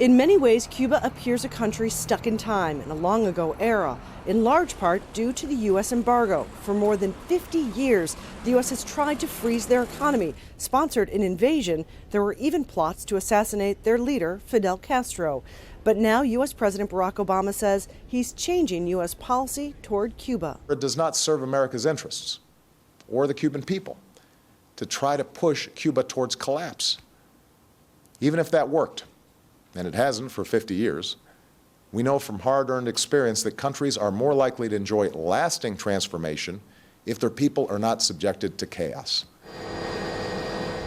In many ways, Cuba appears a country stuck in time in a long ago era, in large part due to the U.S. embargo. For more than 50 years, the U.S. has tried to freeze their economy, sponsored an invasion. There were even plots to assassinate their leader, Fidel Castro. But now U.S. President Barack Obama says he's changing U.S. policy toward Cuba. It does not serve America's interests or the Cuban people to try to push Cuba towards collapse. Even if that worked, and it hasn't for 50 years, we know from hard-earned experience that countries are more likely to enjoy lasting transformation if their people are not subjected to chaos.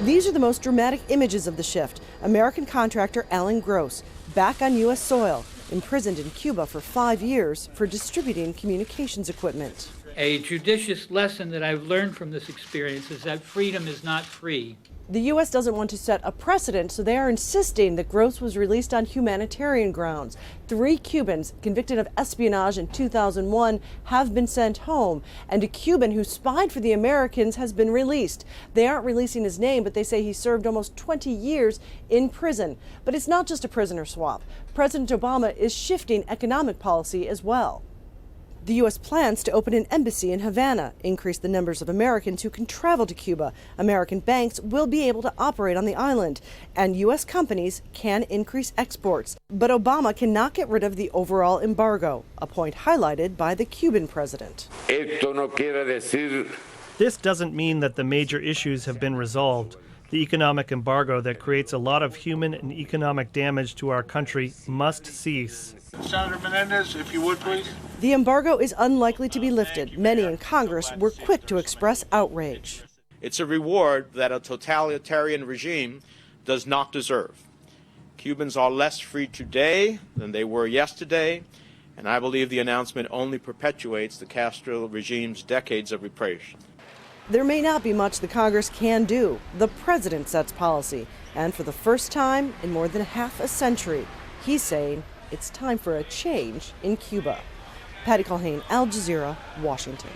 These are the most dramatic images of the shift. American contractor Alan Gross, back on U.S. soil, imprisoned in Cuba for 5 years for distributing communications equipment. A judicious lesson that I've learned from this experience is that freedom is not free. The U.S. doesn't want to set a precedent, so they are insisting that Gross was released on humanitarian grounds. 3 Cubans convicted of espionage in 2001 have been sent home, and a Cuban who spied for the Americans has been released. They aren't releasing his name, but they say he served almost 20 years in prison. But it's not just a prisoner swap. President Obama is shifting economic policy as well. The U.S. plans to open an embassy in Havana, increase the numbers of Americans who can travel to Cuba. American banks will be able to operate on the island, and U.S. companies can increase exports. But Obama cannot get rid of the overall embargo, a point highlighted by the Cuban president. This doesn't mean that the major issues have been resolved. The economic embargo that creates a lot of human and economic damage to our country must cease. Senator Menendez, if you would, please. The embargo is unlikely to be lifted. Many in Congress were quick to express outrage. It's a reward that a totalitarian regime does not deserve. Cubans are less free today than they were yesterday, and I believe the announcement only perpetuates the Castro regime's decades of repression. There may not be much the Congress can do. The president sets policy, and for the first time in more than half a century, he's saying it's time for a change in Cuba. Patty Culhane, Al Jazeera, Washington.